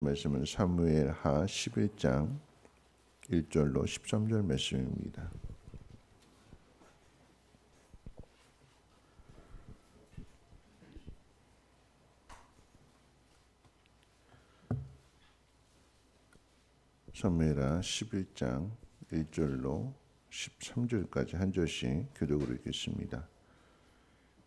말씀은 사무엘하 11장 1절로 13절 말씀입니다. 사무엘하 11장 1절로 13절까지 한 절씩 교독으로 읽겠습니다.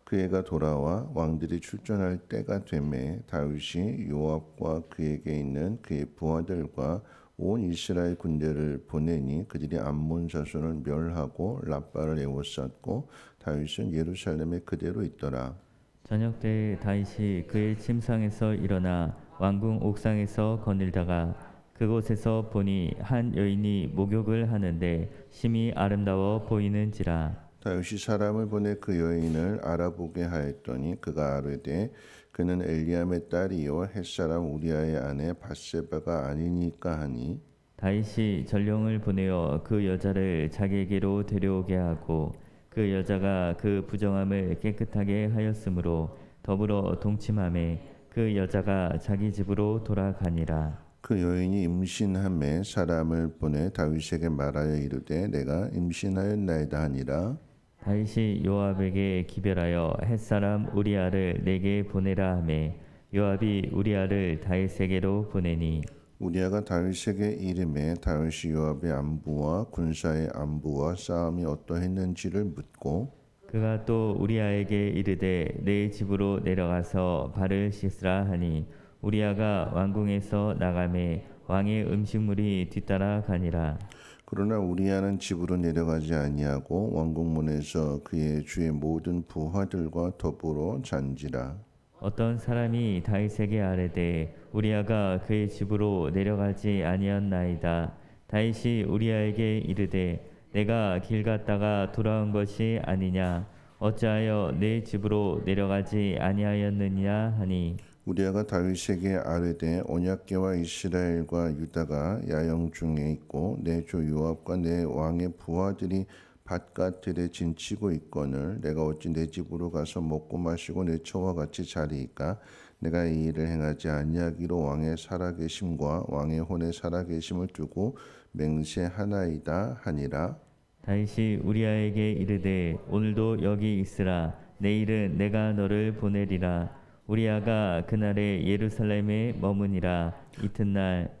그 해가 돌아와 왕들이 출전할 때가 되매 다윗이 요압과 그에게 있는 그의 부하들과 온 이스라엘 군대를 보내니 그들이 암몬 자손을 멸하고 라빠를 에워쌌고 다윗은 예루살렘에 그대로 있더라. 저녁 때 다윗이 그의 침상에서 일어나 왕궁 옥상에서 거닐다가 그곳에서 보니 한 여인이 목욕을 하는데 심히 아름다워 보이는지라. 다윗이 사람을 보내 그 여인을 알아보게 하였더니 그가 아뢰되 그는 엘리암의 딸이요 햇사람 우리아의 아내 밧세바가 아니니까 하니 다윗이 전령을 보내어 그 여자를 자기에게로 데려오게 하고 그 여자가 그 부정함을 깨끗하게 하였으므로 더불어 동침하매 그 여자가 자기 집으로 돌아가니라. 그 여인이 임신함에 사람을 보내 다윗에게 말하여 이르되 내가 임신하였나이다 하니라. 다윗이 요압에게 기별하여 햇사람 우리아를 내게 보내라 하매 요압이 우리아를 다윗에게로 보내니 우리아가 다윗에게 이름에 다윗이 요압의 안부와 군사의 안부와 싸움이 어떠했는지를 묻고 그가 또 우리아에게 이르되 내 집으로 내려가서 발을 씻으라 하니 우리아가 왕궁에서 나가매 왕의 음식물이 뒤따라 가니라. 그러나 우리아는 집으로 내려가지 아니하고 왕궁문에서 그의 주의 모든 부하들과 더불어 잔지라. 어떤 사람이 다윗에게 아뢰되 우리아가 그의 집으로 내려가지 아니었나이다. 다윗이 우리아에게 이르되 내가 길 갔다가 돌아온 것이 아니냐. 어찌하여 내 집으로 내려가지 아니하였느냐 하니 우리아가 다윗에게 아뢰되 언약궤와 이스라엘과 유다가 야영 중에 있고 내 조 요압과 내 왕의 부하들이 밭가들에 진치고 있거늘 내가 어찌 내 집으로 가서 먹고 마시고 내 처와 같이 자리이까. 내가 이 일을 행하지 아니하기로 왕의 살아계심과 왕의 혼의 살아계심을 두고 맹세하나이다 하니라. 다윗이 우리아에게 이르되 오늘도 여기 있으라. 내일은 내가 너를 보내리라. 우리아가 그날에 예루살렘에 머무니라. 이튿날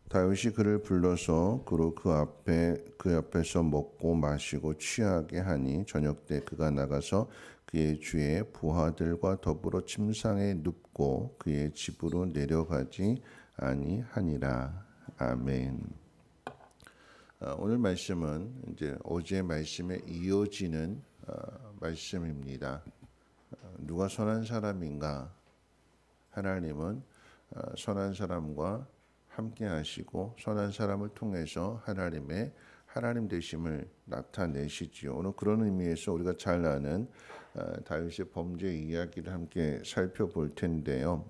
다윗이 그를 불러서 그로 그 앞에서 먹고 마시고 취하게 하니 저녁 때 그가 나가서 그의 주의 부하들과 더불어 침상에 눕고 그의 집으로 내려가지 아니하니라. 아멘. 오늘 말씀은 이제 어제 말씀에 이어지는 말씀입니다. 누가 선한 사람인가? 하나님은 선한 사람과 함께 하시고 선한 사람을 통해서 하나님 되심을 나타내시지요. 오늘 그런 의미에서 우리가 잘 아는 다윗의 범죄 이야기를 함께 살펴볼 텐데요.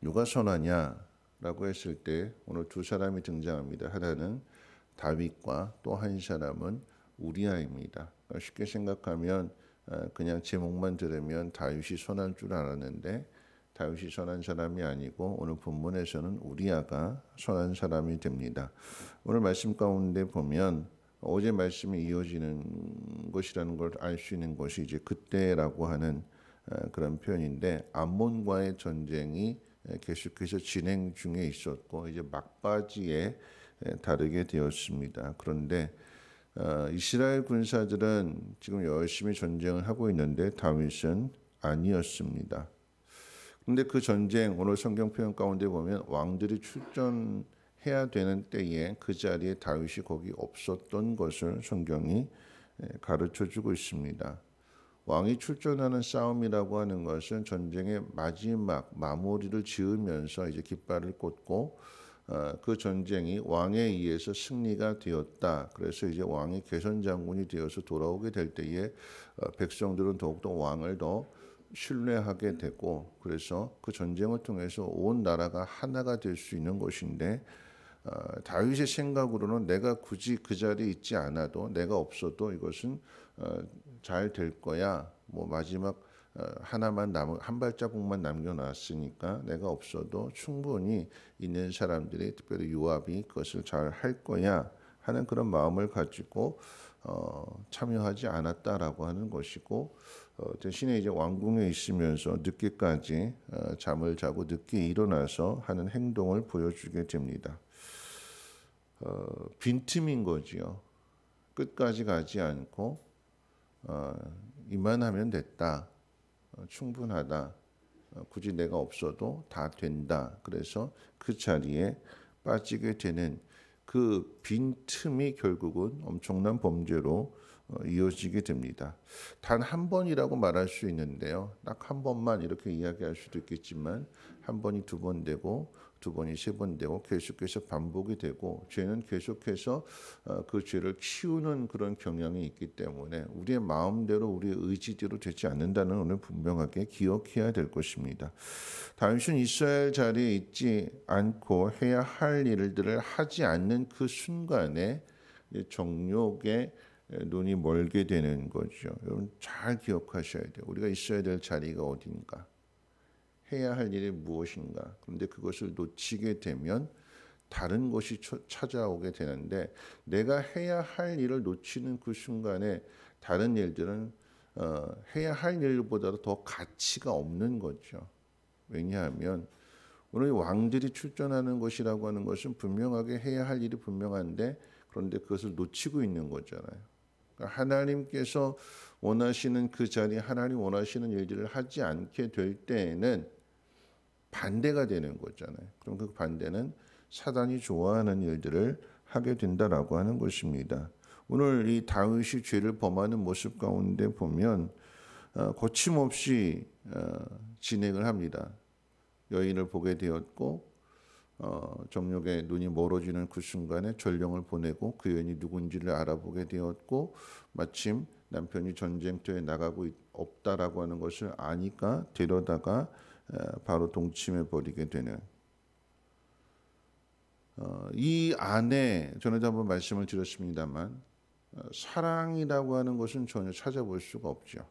누가 선하냐라고 했을 때 오늘 두 사람이 등장합니다. 하나는 다윗과 또 한 사람은 우리아입니다. 쉽게 생각하면 그냥 제목만 들으면 다윗이 선한 줄 알았는데 다윗이 선한 사람이 아니고 오늘 본문에서는 우리아가 선한 사람이 됩니다. 오늘 말씀 가운데 보면 어제 말씀이 이어지는 것이라는 걸 알 수 있는 것이 이제 그때라고 하는 그런 표현인데 암몬과의 전쟁이 계속해서 진행 중에 있었고 이제 막바지에 다르게 되었습니다. 그런데 이스라엘 군사들은 지금 열심히 전쟁을 하고 있는데 다윗은 아니었습니다. 그런데 그 전쟁 오늘 성경 표현 가운데 보면 왕들이 출전해야 되는 때에 그 자리에 다윗이 거기 없었던 것을 성경이 가르쳐주고 있습니다. 왕이 출전하는 싸움이라고 하는 것은 전쟁의 마지막 마무리를 지으면서 이제 깃발을 꽂고 그 전쟁이 왕에 의해서 승리가 되었다. 그래서 이제 왕이 개선 장군이 되어서 돌아오게 될 때에 백성들은 더욱더 왕을 더 신뢰하게 되고 그래서 그 전쟁을 통해서 온 나라가 하나가 될 수 있는 것인데 다윗의 생각으로는 내가 굳이 그 자리에 있지 않아도 내가 없어도 이것은 잘 될 거야. 뭐 마지막 하나만 한 발자국만 남겨놨으니까 내가 없어도 충분히 있는 사람들이 특별히 요압이 그것을 잘 할 거야 하는 그런 마음을 가지고 참여하지 않았다라고 하는 것이고 대신에 이제 왕궁에 있으면서 늦게까지 잠을 자고 늦게 일어나서 하는 행동을 보여주게 됩니다. 빈틈인 거지요. 끝까지 가지 않고 이만하면 됐다. 충분하다. 굳이 내가 없어도 다 된다. 그래서 그 자리에 빠지게 되는 그 빈틈이 결국은 엄청난 범죄로 이어지게 됩니다. 단 한 번이라고 말할 수 있는데요. 딱 한 번만 이렇게 이야기할 수도 있겠지만 한 번이 두 번 되고 두 번이 세 번 되고 계속해서 반복이 되고 죄는 계속해서 그 죄를 키우는 그런 경향이 있기 때문에 우리의 마음대로 우리의 의지대로 되지 않는다는 오늘 분명하게 기억해야 될 것입니다. 다윗은 이스라엘 자리에 있지 않고 해야 할 일들을 하지 않는 그 순간에 정욕에 눈이 멀게 되는 거죠. 여러분 잘 기억하셔야 돼요. 우리가 있어야 될 자리가 어딘가, 해야 할 일이 무엇인가. 그런데 그것을 놓치게 되면 다른 것이 찾아오게 되는데 내가 해야 할 일을 놓치는 그 순간에 다른 일들은 해야 할 일보다도 더 가치가 없는 거죠. 왜냐하면 오늘 왕들이 출전하는 것이라고 하는 것은 분명하게 해야 할 일이 분명한데 그런데 그것을 놓치고 있는 거잖아요. 그러니까 하나님께서 원하시는 그 자리, 하나님 원하시는 일들을 하지 않게 될 때에는 반대가 되는 거잖아요. 그럼 그 반대는 사단이 좋아하는 일들을 하게 된다라고 하는 것입니다. 오늘 이 다윗이 죄를 범하는 모습 가운데 보면 거침없이 진행을 합니다. 여인을 보게 되었고 정욕에 눈이 멀어지는 그 순간에 전령을 보내고 그 여인이 누군지를 알아보게 되었고 마침 남편이 전쟁터에 나가고 없다라고 하는 것을 아니까 데려다가 바로 동침해 버리게 되는 이 안에 전에도 한번 말씀을 드렸습니다만 사랑이라고 하는 것은 전혀 찾아볼 수가 없죠.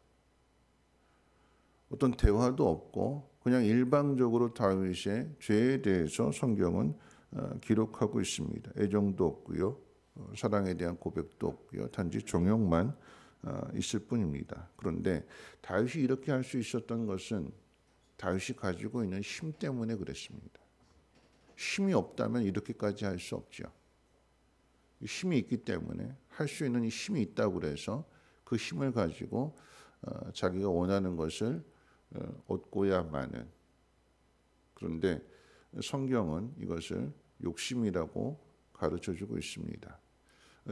어떤 대화도 없고 그냥 일방적으로 다윗의 죄에 대해서 성경은 기록하고 있습니다. 애정도 없고요. 사랑에 대한 고백도 없고요. 단지 정욕만 있을 뿐입니다. 그런데 다윗이 이렇게 할 수 있었던 것은 다윗이 가지고 있는 힘 때문에 그랬습니다. 힘이 없다면 이렇게까지 할 수 없죠. 힘이 있기 때문에 할 수 있는 이 힘이 있다고 그래서 그 힘을 가지고 자기가 원하는 것을 얻고야만은. 그런데 성경은 이것을 욕심이라고 가르쳐주고 있습니다.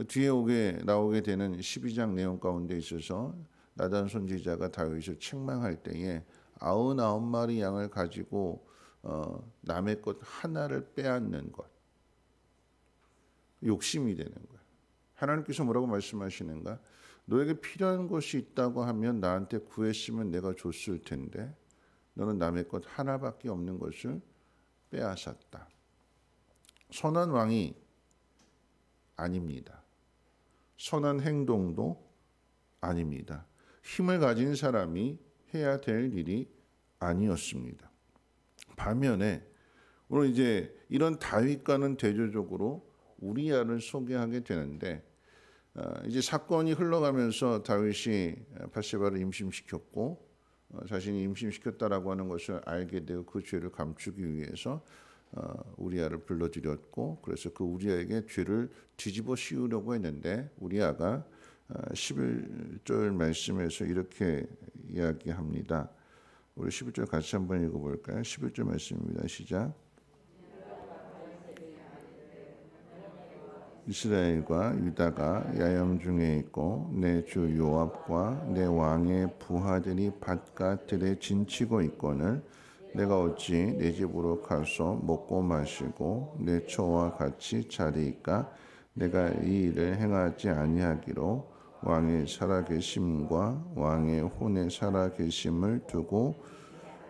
뒤에 나오게 되는 12장 내용 가운데 있어서 나단 선지자가 다윗을 책망할 때에 99마리 양을 가지고 남의 것 하나를 빼앗는 것, 욕심이 되는 거예요. 하나님께서 뭐라고 말씀하시는가? 너에게 필요한 것이 있다고 하면 나한테 구했으면 내가 줬을 텐데 너는 남의 것 하나밖에 없는 것을 빼앗았다. 선한 왕이 아닙니다. 선한 행동도 아닙니다. 힘을 가진 사람이 해야 될 일이 아니었습니다. 반면에 오늘 이제 이런 다윗과는 대조적으로 우리야를 소개하게 되는데 이제 사건이 흘러가면서 다윗이 바세바를 임신시켰고 자신이 임신시켰다라고 하는 것을 알게 되고 그 죄를 감추기 위해서 우리야를 불러들였고 그래서 그 우리야에게 죄를 뒤집어 씌우려고 했는데 우리야가 11절 말씀에서 이렇게 이야기합니다. 우리 11절 같이 한번 읽어볼까요? 11절 말씀입니다. 시작. 이스라엘과 유다가 야영 중에 있고 내 주 요압과 내 왕의 부하들이 밭가들에 진치고 있거늘 내가 어찌 내 집으로 가서 먹고 마시고 내 처와 같이 자리이까 내가 이 일을 행하지 아니하기로 왕의 살아계심과 왕의 혼의 살아계심을 두고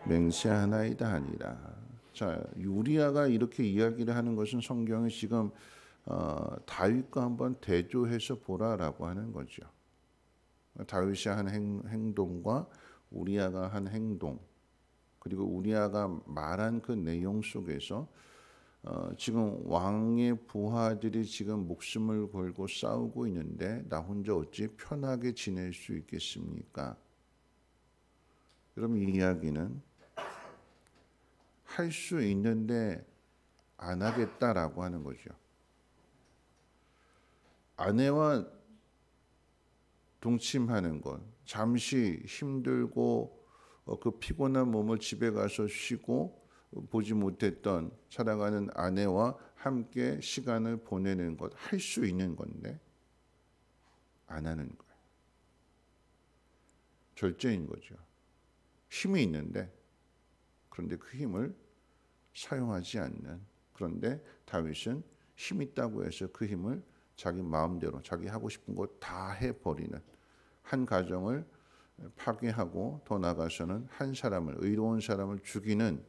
맹세하나이다 하니라. 자, 우리야가 이렇게 이야기를 하는 것은 성경이 지금 다윗과 한번 대조해서 보라라고 하는 거죠. 다윗이 한 행동과 우리아가 한 행동, 그리고 우리아가 말한 그 내용 속에서 지금 왕의 부하들이 지금 목숨을 걸고 싸우고 있는데 나 혼자 어찌 편하게 지낼 수 있겠습니까? 그럼 이 이야기는 할 수 있는데 안 하겠다라고 하는 거죠. 아내와 동침하는 것, 잠시 힘들고 그 피곤한 몸을 집에 가서 쉬고 보지 못했던 살아가는 아내와 함께 시간을 보내는 것, 할 수 있는 건데 안 하는 거예요. 절제인 거죠. 힘이 있는데 그런데 그 힘을 사용하지 않는, 그런데 다윗은 힘 있다고 해서 그 힘을 자기 마음대로 자기 하고 싶은 거 다 해버리는, 한 가정을 파괴하고 더 나아가서는 한 사람을, 의로운 사람을 죽이는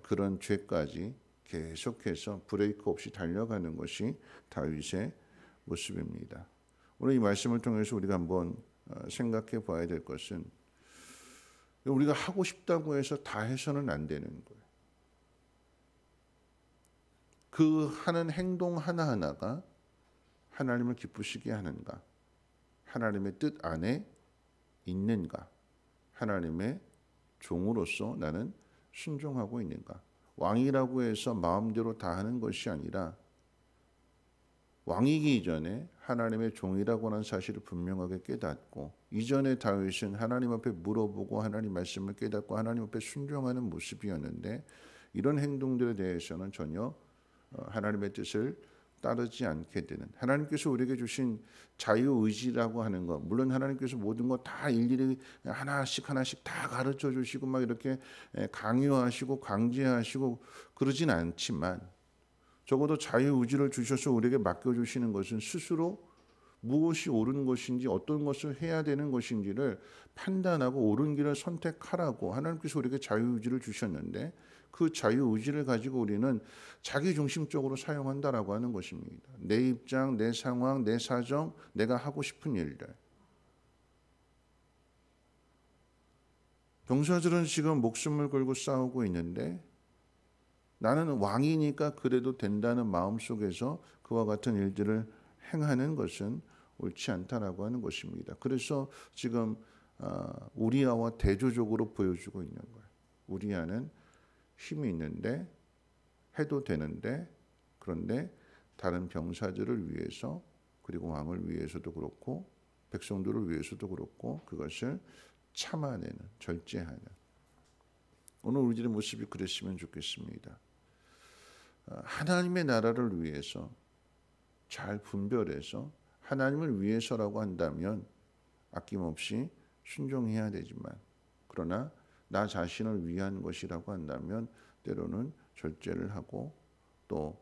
그런 죄까지 계속해서 브레이크 없이 달려가는 것이 다윗의 모습입니다. 오늘 이 말씀을 통해서 우리가 한번 생각해 봐야 될 것은, 우리가 하고 싶다고 해서 다 해서는 안 되는 거예요. 그 하는 행동 하나하나가 하나님을 기쁘시게 하는가, 하나님의 뜻 안에 있는가, 하나님의 종으로서 나는 순종하고 있는가. 왕이라고 해서 마음대로 다 하는 것이 아니라 왕이기 이전에 하나님의 종이라고 하는 사실을 분명하게 깨닫고, 이전에 다윗은 하나님 앞에 물어보고 하나님 말씀을 깨닫고 하나님 앞에 순종하는 모습이었는데, 이런 행동들에 대해서는 전혀 하나님의 뜻을 따르지 않게 되는, 하나님께서 우리에게 주신 자유의지라고 하는 것, 물론 하나님께서 모든 것 다 일일이 하나씩 다 가르쳐 주시고 막 이렇게 강요하시고 강제하시고 그러진 않지만, 적어도 자유의지를 주셔서 우리에게 맡겨주시는 것은 스스로 무엇이 옳은 것인지, 어떤 것을 해야 되는 것인지를 판단하고 옳은 길을 선택하라고 하나님께서 우리에게 자유의지를 주셨는데, 그 자유의지를 가지고 우리는 자기중심적으로 사용한다라고 하는 것입니다. 내 입장, 내 상황, 내 사정, 내가 하고 싶은 일들. 병사들은 지금 목숨을 걸고 싸우고 있는데 나는 왕이니까 그래도 된다는 마음 속에서 그와 같은 일들을 행하는 것은 옳지 않다라고 하는 것입니다. 그래서 지금 우리아와 대조적으로 보여주고 있는 거예요. 우리아는 힘이 있는데 해도 되는데, 그런데 다른 병사들을 위해서, 그리고 왕을 위해서도 그렇고 백성들을 위해서도 그렇고 그것을 참아내는, 절제하는, 오늘 우리들의 모습이 그랬으면 좋겠습니다. 하나님의 나라를 위해서 잘 분별해서 하나님을 위해서라고 한다면 아낌없이 순종해야 되지만, 그러나 나 자신을 위한 것이라고 한다면 때로는 절제를 하고 또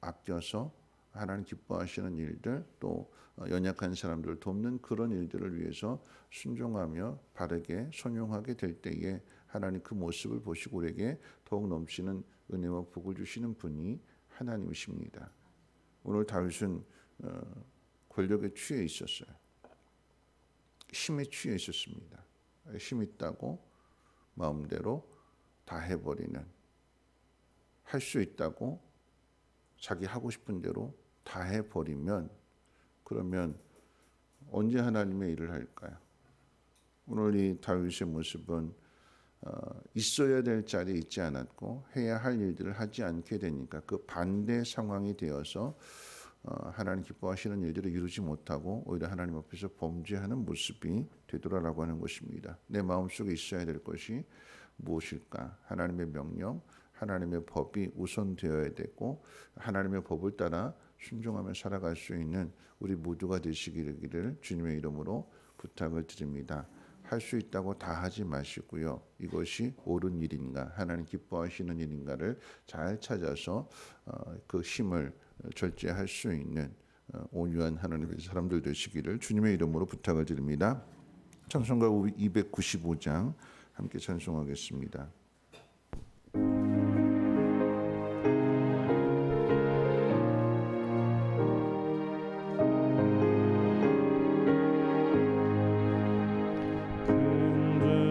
아껴서 하나님 기뻐하시는 일들, 또 연약한 사람들을 돕는 그런 일들을 위해서 순종하며 바르게 선용하게 될 때에 하나님 그 모습을 보시고 우리에게 더욱 넘치는 은혜와 복을 주시는 분이 하나님이십니다. 오늘 다윗은 권력에 취해 있었어요. 힘에 취해 있었습니다. 힘 있다고 마음대로 다 해버리는, 할 수 있다고 자기 하고 싶은 대로 다 해버리면, 그러면 언제 하나님의 일을 할까요? 오늘 이 다윗의 모습은 있어야 될 자리에 있지 않았고 해야 할 일들을 하지 않게 되니까 그 반대 상황이 되어서 하나님 기뻐하시는 일들을 이루지 못하고 오히려 하나님 앞에서 범죄하는 모습이 되돌아라고 하는 것입니다. 내 마음속에 있어야 될 것이 무엇일까? 하나님의 명령, 하나님의 법이 우선되어야 되고 하나님의 법을 따라 순종하며 살아갈 수 있는 우리 모두가 되시기를 주님의 이름으로 부탁을 드립니다. 할 수 있다고 다 하지 마시고요. 이것이 옳은 일인가, 하나님 기뻐하시는 일인가를 잘 찾아서 그 힘을 절제할 수 있는 온유한 하나님의 사람들 되시기를 주님의 이름으로 부탁을 드립니다. 찬송가 295장 함께 찬송하겠습니다. 근데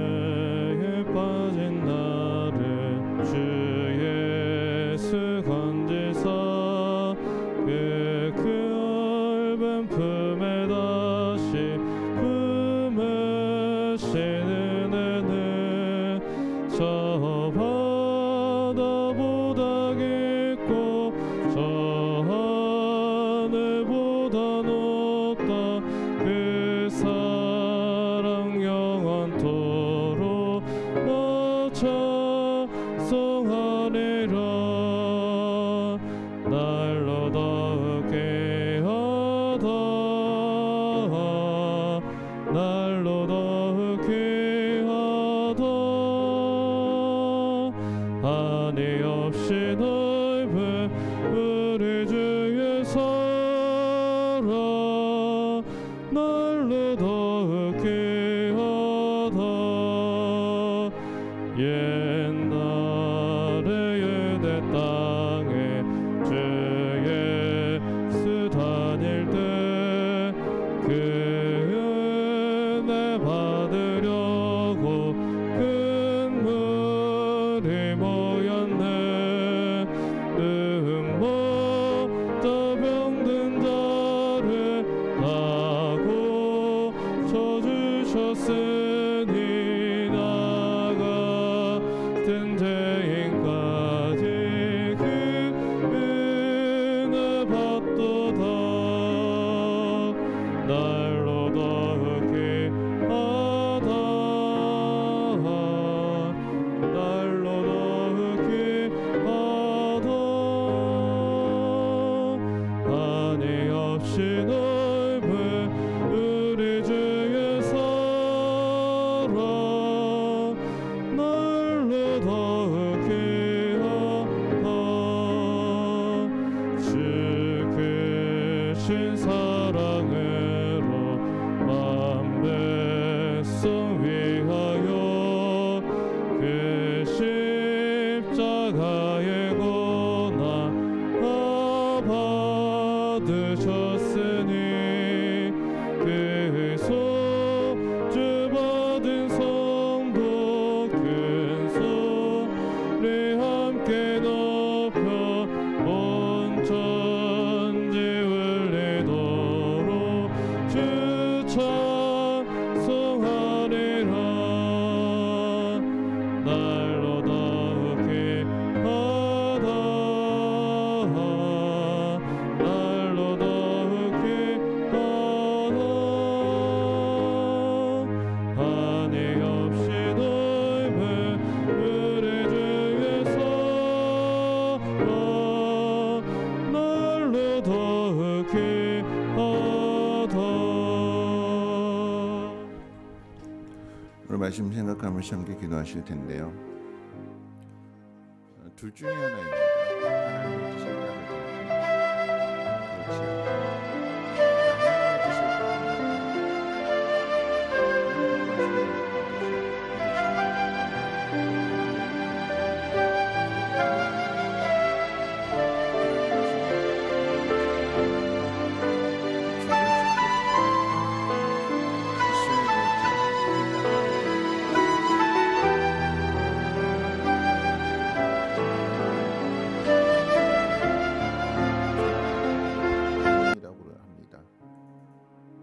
주신 사랑으로 만 백성 위하여 그 십자가의 고난 다 받으셨으니 그 소주 받은 성도 큰 소리 함께 높여 온 천지 울리도록 주 찬송하리라. 날로 더욱 귀하다 날로 더욱 귀하다 한이 없이 넓은 우리 주의 사랑 날로 더욱 귀하다. 오늘 말씀 생각하면서 함께 기도하실 텐데요. 둘 중에 하나입니다. 하나님의 뜻을 따르든지 그렇지 않고 하나님의 뜻을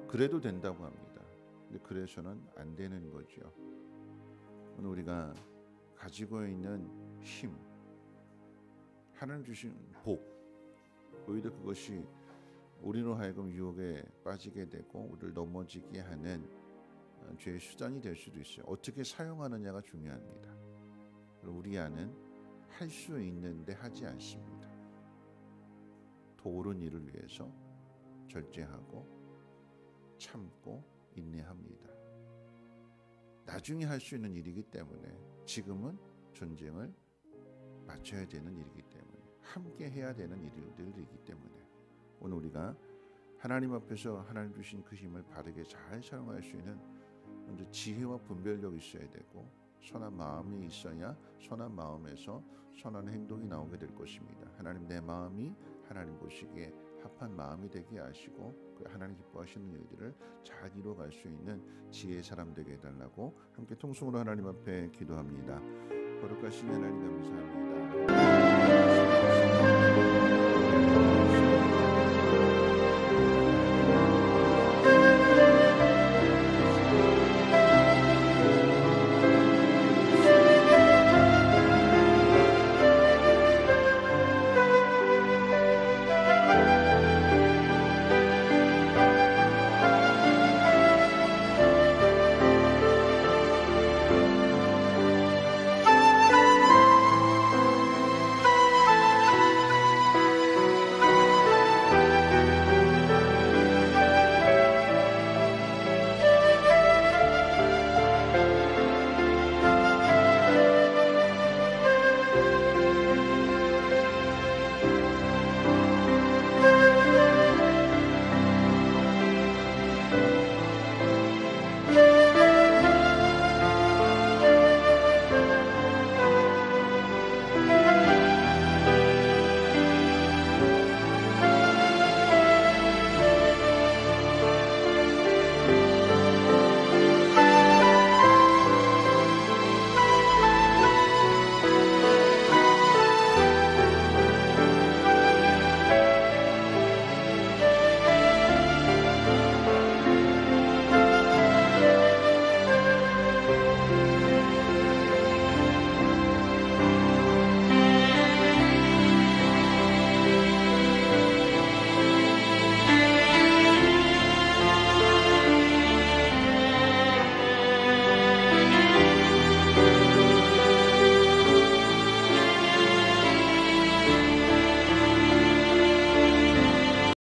그래도 된다고 합니다. 근데 그래서는 안 되는 거죠. 오늘 우리가 가지고 있는 힘, 하나님 주신 복, 오히려 그것이 우리로 하여금 유혹에 빠지게 되고 우리를 넘어지게 하는 죄의 수단이 될 수도 있어요. 어떻게 사용하느냐가 중요합니다. 우리 안은 할 수 있는데 하지 않습니다. 더 옳은 일을 위해서 절제하고 참고 인내합니다. 나중에 할 수 있는 일이기 때문에 지금은 전쟁을 마쳐야 되는 일이기 때문에 함께 해야 되는 일들이기 때문에 오늘 우리가 하나님 앞에서 하나님 주신 그 힘을 바르게 잘 사용할 수 있는 먼저 지혜와 분별력이 있어야 되고 선한 마음이 있어야 선한 마음에서 선한 행동이 나오게 될 것입니다. 하나님 내 마음이 하나님 보시기에 합한 마음이 되게 하시고 그 하나님 기뻐하시는 일들을 잘 이루어갈 수 있는 지혜의 사람 되게 해달라고 함께 통성으로 하나님 앞에 기도합니다. 거룩하신 하나님 감사합니다.